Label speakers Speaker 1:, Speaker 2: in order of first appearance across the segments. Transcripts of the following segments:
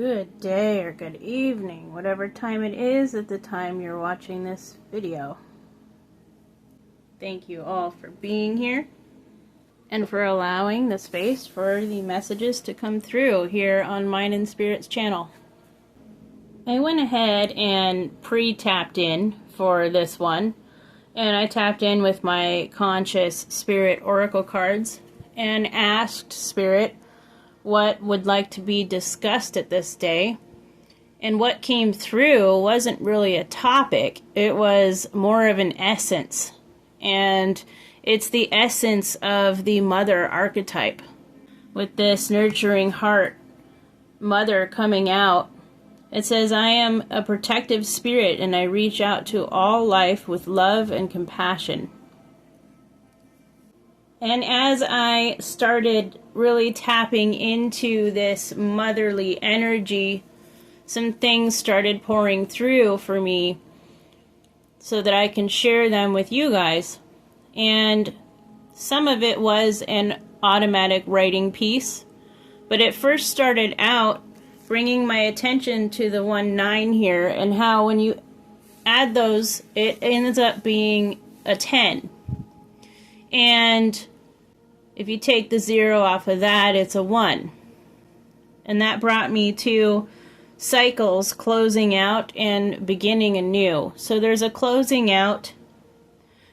Speaker 1: Good day or good evening, whatever time it is at the time you're watching this video. Thank you all for being here and for allowing the space for the messages to come through here on Mind and Spirit's channel. I went ahead and pre-tapped in for this one, and I tapped in with my conscious Spirit Oracle cards and asked Spirit what would like to be discussed at this day. And what came through wasn't really a topic, it was more of an essence. And it's the essence of the mother archetype. With this nurturing heart, mother coming out, it says, I am a protective spirit and I reach out to all life with love and compassion. And as I started really tapping into this motherly energy, some things started pouring through for me so that I can share them with you guys. And some of it was an automatic writing piece, but it first started out bringing my attention to the 1-9 here and how when you add those, it ends up being a 10. And if you take the 0 off of that, it's a 1. And that brought me to cycles closing out and beginning anew. So there's a closing out,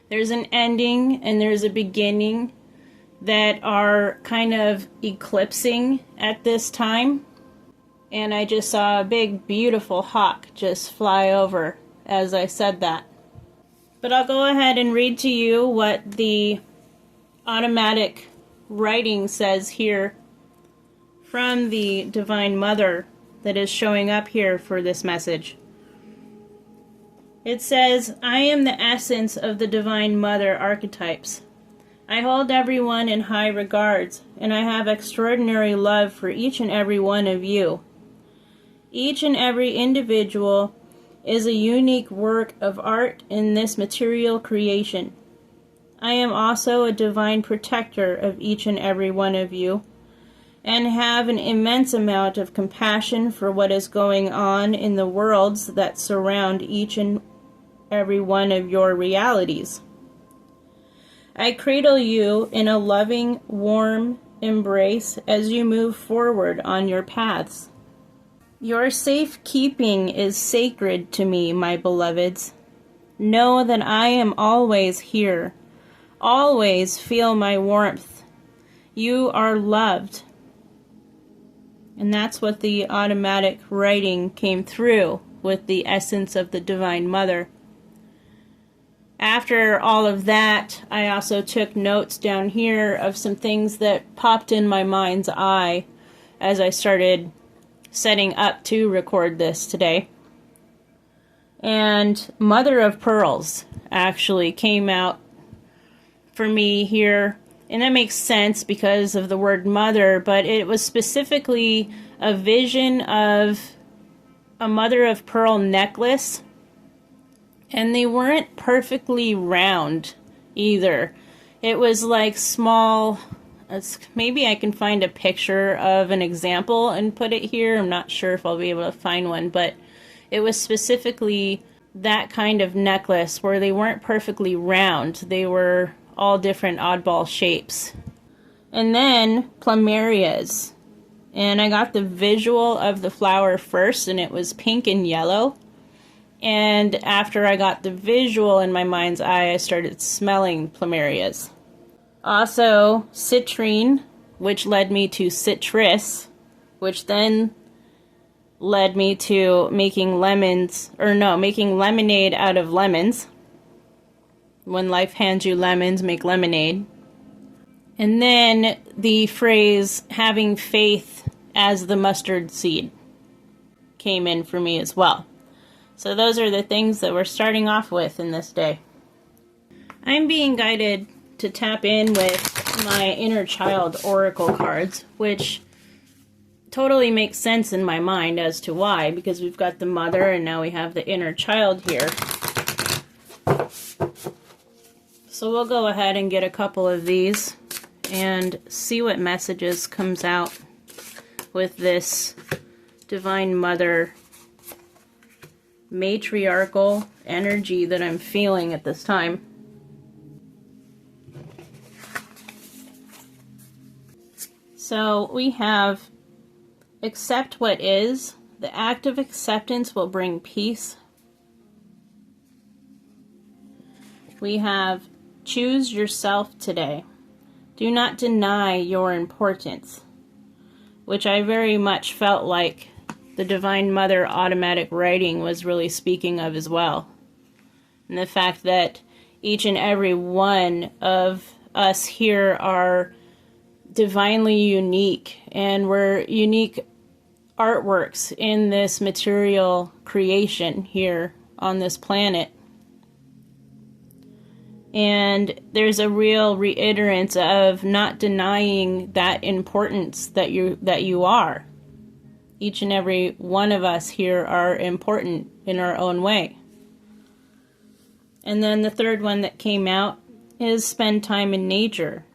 Speaker 1: there's an ending, and there's a beginning that are kind of eclipsing at this time. And I just saw a big, beautiful hawk just fly over as I said that. But I'll go ahead and read to you what the automatic writing says here from the Divine Mother that is showing up here for this message. It says, I am the essence of the Divine Mother archetypes. I hold everyone in high regards, and I have extraordinary love for each and every one of you. Each and every individual is a unique work of art in this material creation. I am also a divine protector of each and every one of you, and have an immense amount of compassion for what is going on in the worlds that surround each and every one of your realities. I cradle you in a loving, warm embrace as you move forward on your paths. Your safekeeping is sacred to me, my beloveds. Know that I am always here. Always feel my warmth. You are loved. And that's what the automatic writing came through with the essence of the Divine Mother. After all of that, I also took notes down here of some things that popped in my mind's eye as I started setting up to record this today. And Mother of Pearls actually came out for me here, and that makes sense because of the word mother, but it was specifically a vision of a mother of pearl necklace, and they weren't perfectly round either. It was like small, maybe I can find a picture of an example and put it here. I'm not sure if I'll be able to find one, but it was specifically that kind of necklace where they weren't perfectly round. They were all different oddball shapes. And then plumerias. And I got the visual of the flower first, and it was pink and yellow. And after I got the visual in my mind's eye, I started smelling plumerias. Also, citrine, which led me to citrus, which then led me to making lemonade out of lemons. When life hands you lemons, make lemonade. And then the phrase, having faith as the mustard seed, came in for me as well. So those are the things that we're starting off with in this day. I'm being guided to tap in with my inner child oracle cards, which totally makes sense in my mind as to why, because we've got the mother and now we have the inner child here. So we'll go ahead and get a couple of these and see what messages comes out with this Divine Mother matriarchal energy that I'm feeling at this time. So we have accept what is. The act of acceptance will bring peace. We have choose yourself today. Do not deny your importance, which I very much felt like the Divine Mother automatic writing was really speaking of as well. And the fact that each and every one of us here are divinely unique, and we're unique artworks in this material creation here on this planet. And there's a real reiterance of not denying that importance that you are. Each and every one of us here are important in our own way. And then the third one that came out is spend time in nature.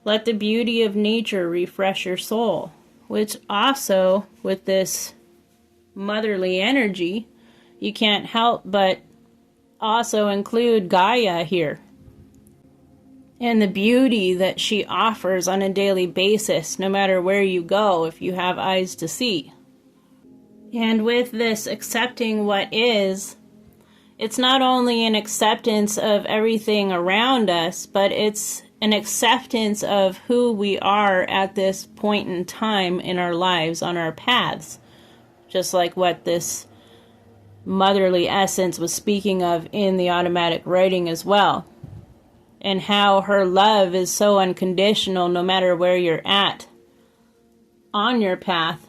Speaker 1: Let the beauty of nature refresh your soul, which also, with this motherly energy, you can't help but also include Gaia here. And the beauty that she offers on a daily basis, no matter where you go, if you have eyes to see. And with this accepting what is, it's not only an acceptance of everything around us, but it's an acceptance of who we are at this point in time in our lives, on our paths. Just like what this motherly essence was speaking of in the automatic writing as well. And how her love is so unconditional no matter where you're at on your path.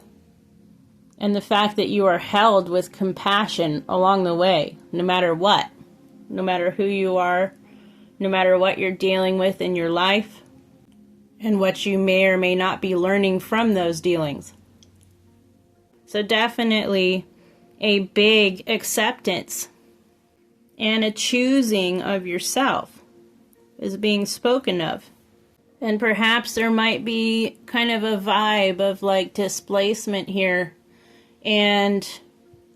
Speaker 1: And the fact that you are held with compassion along the way, no matter what. No matter who you are, no matter what you're dealing with in your life, and what you may or may not be learning from those dealings. So definitely a big acceptance and a choosing of yourself is being spoken of. And perhaps there might be kind of a vibe of like displacement here and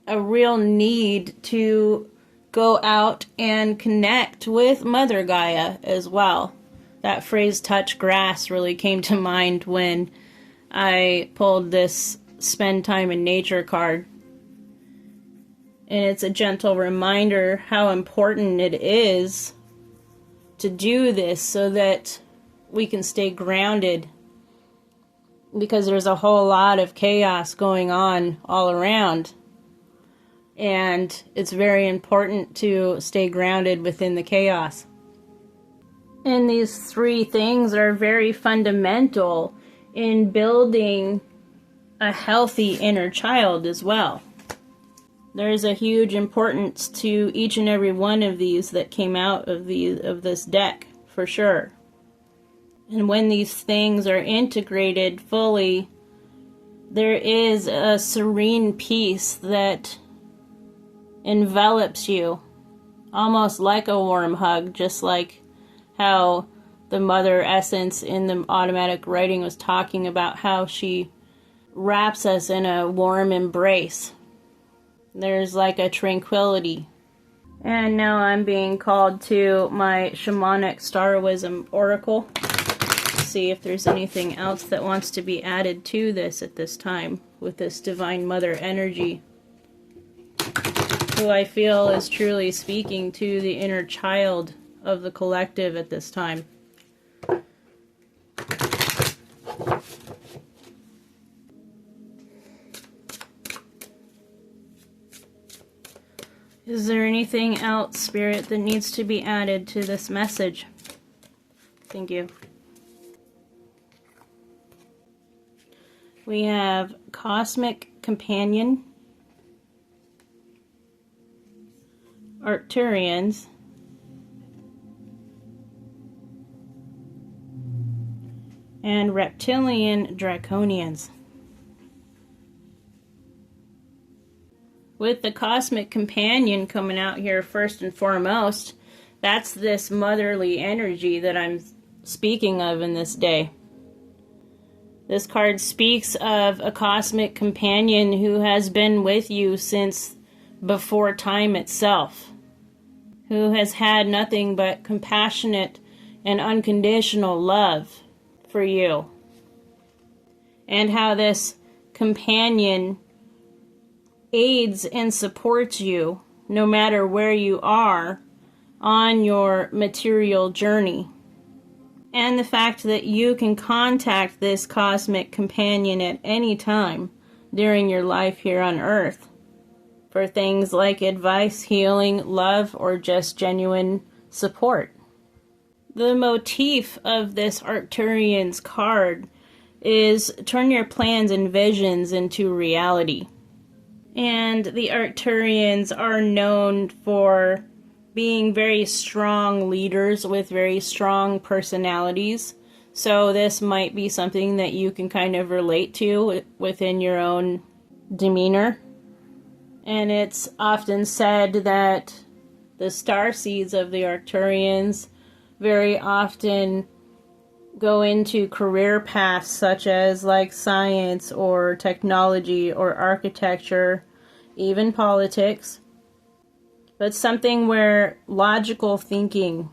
Speaker 1: a real need to go out and connect with Mother Gaia as well. That phrase touch grass really came to mind when I pulled this spend time in nature card. And it's a gentle reminder how important it is to do this so that we can stay grounded, because there's a whole lot of chaos going on all around, and it's very important to stay grounded within the chaos. And these three things are very fundamental in building a healthy inner child as well. There's a huge importance to each and every one of these that came out of this deck, for sure. And when these things are integrated fully, there is a serene peace that envelops you, almost like a warm hug, just like how the mother essence in the automatic writing was talking about how she wraps us in a warm embrace. There's like a tranquility. And now I'm being called to my shamanic star wisdom oracle. See if there's anything else that wants to be added to this at this time with this Divine Mother energy, who I feel is truly speaking to the inner child of the collective at this time. Is there anything else, Spirit, that needs to be added to this message? Thank you. We have Cosmic Companion, Arcturians, and Reptilian Draconians. With the Cosmic Companion coming out here first and foremost, that's this motherly energy that I'm speaking of in this day. This card speaks of a cosmic companion who has been with you since before time itself, who has had nothing but compassionate and unconditional love for you, and how this companion aids and supports you no matter where you are on your material journey. And the fact that you can contact this cosmic companion at any time during your life here on Earth for things like advice, healing, love, or just genuine support. The motif of this Arcturians card is turn your plans and visions into reality. And the Arcturians are known for being very strong leaders with very strong personalities. So this might be something that you can kind of relate to within your own demeanor. And it's often said that the star seeds of the Arcturians very often go into career paths such as like science or technology or architecture, even politics. But something where logical thinking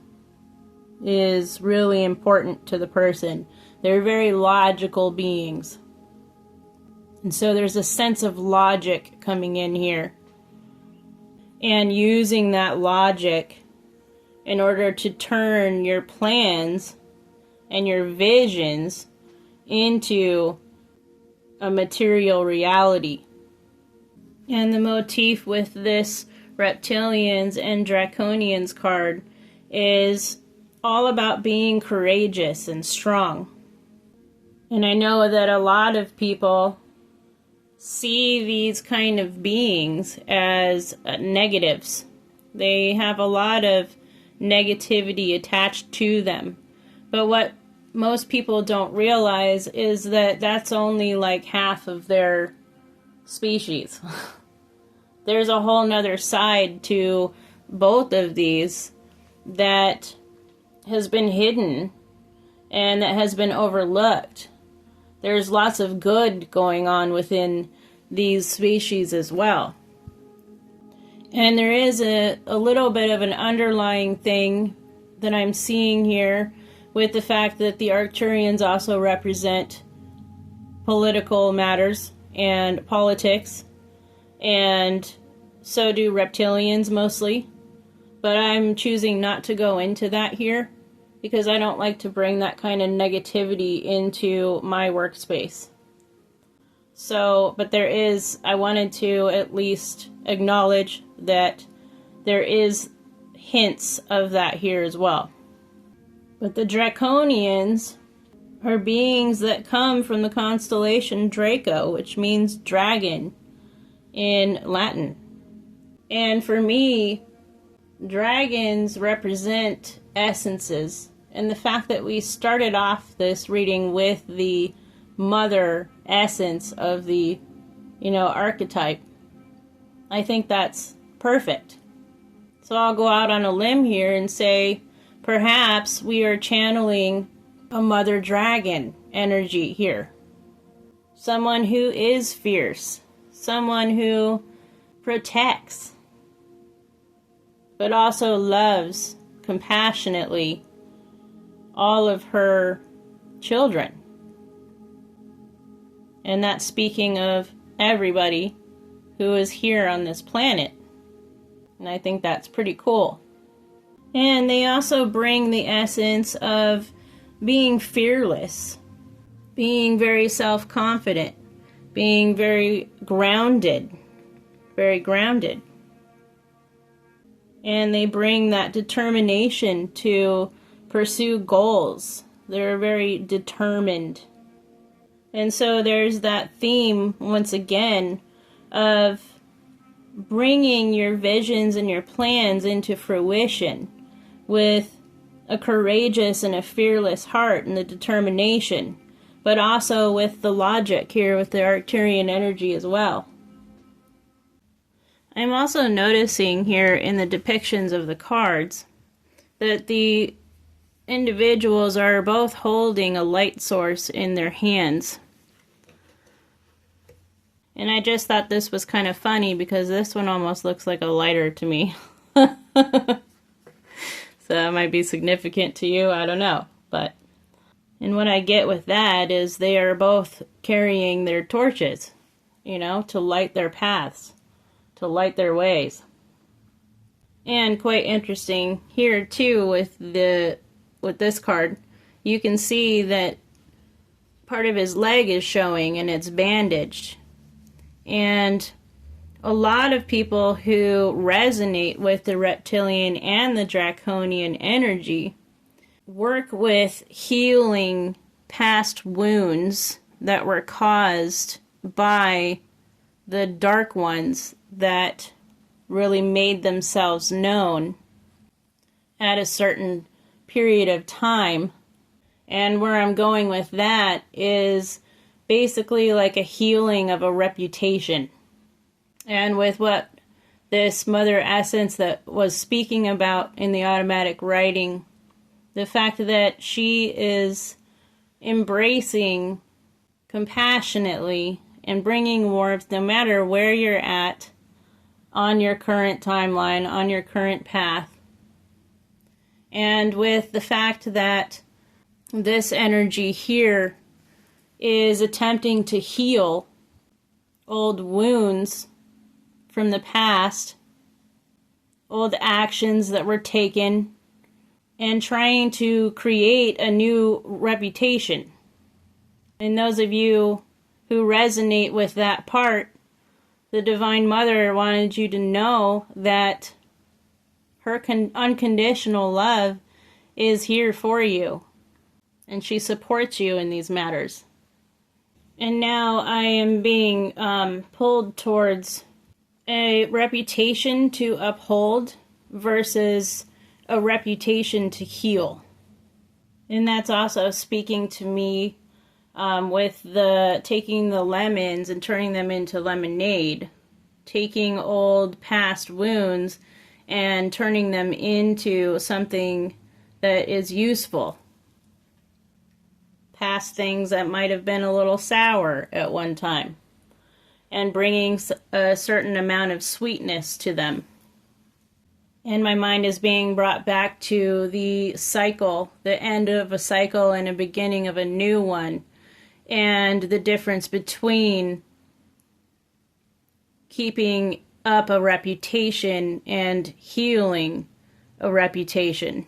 Speaker 1: is really important to the person. They're very logical beings. And so there's a sense of logic coming in here. And using that logic in order to turn your plans and your visions into a material reality. And the motif with this Reptilians and Draconians card is all about being courageous and strong. And I know that a lot of people see these kind of beings as negatives. They have a lot of negativity attached to them. But what most people don't realize is that that's only like half of their species. There's a whole nother side to both of these that has been hidden and that has been overlooked. There's lots of good going on within these species as well. And there is a little bit of an underlying thing that I'm seeing here with the fact that the Arcturians also represent political matters and politics, and so do Reptilians mostly. But I'm choosing not to go into that here because I don't like to bring that kind of negativity into my workspace. So, but I wanted to at least acknowledge that there is hints of that here as well. But the Draconians are beings that come from the constellation Draco, which means dragon in Latin. And for me, dragons represent essences. And the fact that we started off this reading with the mother essence of the, archetype, I think that's perfect. So I'll go out on a limb here and say, perhaps we are channeling a mother dragon energy here. Someone who is fierce. Someone who protects, but also loves compassionately all of her children. And that's speaking of everybody who is here on this planet. And I think that's pretty cool. And they also bring the essence of being fearless, being very self-confident, being very grounded. And they bring that determination to pursue goals. They're very determined. And so there's that theme, once again, of bringing your visions and your plans into fruition with a courageous and a fearless heart and the determination, but also with the logic here with the Arcturian energy as well. I'm also noticing here in the depictions of the cards that the individuals are both holding a light source in their hands. And I just thought this was kind of funny because this one almost looks like a lighter to me. So that might be significant to you, I don't know. And what I get with that is they are both carrying their torches, you know, to light their paths, to light their ways. And quite interesting here too with this card, you can see that part of his leg is showing and it's bandaged. And a lot of people who resonate with the reptilian and the draconian energy work with healing past wounds that were caused by the dark ones that really made themselves known at a certain period of time. And where I'm going with that is basically like a healing of a reputation. And with what this Mother Essence that was speaking about in the automatic writing, the fact that she is embracing compassionately and bringing warmth no matter where you're at on your current timeline, on your current path. And with the fact that this energy here is attempting to heal old wounds from the past, old actions that were taken, and trying to create a new reputation. And those of you who resonate with that part, the Divine Mother wanted you to know that her unconditional love is here for you, and she supports you in these matters. And now I am being pulled towards a reputation to uphold versus a reputation to heal. And that's also speaking to me with the taking the lemons and turning them into lemonade, taking old past wounds and turning them into something that is useful. Past things that might have been a little sour at one time, and bringing a certain amount of sweetness to them. And my mind is being brought back to the cycle, the end of a cycle and a beginning of a new one, and the difference between keeping up a reputation and healing a reputation.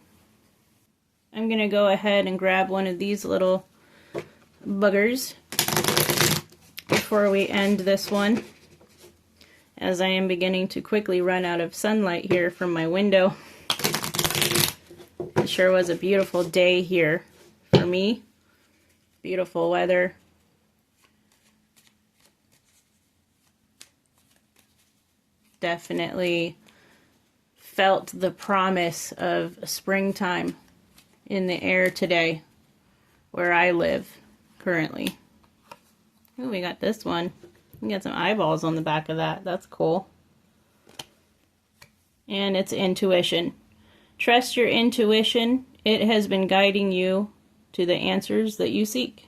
Speaker 1: I'm going to go ahead and grab one of these little buggers before we end this one, as I am beginning to quickly run out of sunlight here from my window. It sure was a beautiful day here for me. Beautiful weather. Definitely felt the promise of springtime in the air today where I live currently. Ooh, we got this one. We got some eyeballs on the back of that. That's cool. And it's intuition. Trust your intuition. It has been guiding you to the answers that you seek.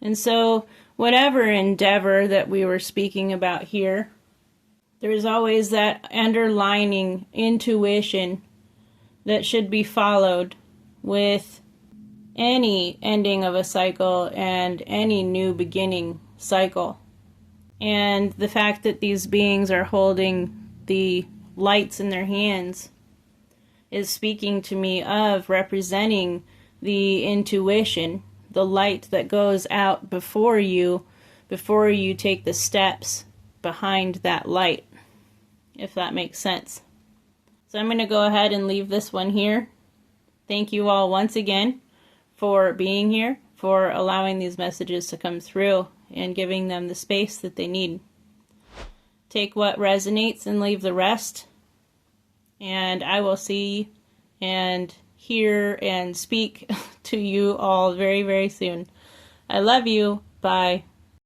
Speaker 1: And so, whatever endeavor that we were speaking about here, there's always that underlining intuition that should be followed with any ending of a cycle and any new beginning cycle. And the fact that these beings are holding the lights in their hands is speaking to me of representing the intuition, the light that goes out before you take the steps behind that light, if that makes sense. So I'm going to go ahead and leave this one here. Thank you all once again for being here, for allowing these messages to come through and giving them the space that they need. Take what resonates and leave the rest. And I will see and hear and speak to you all very, very soon. I love you. Bye.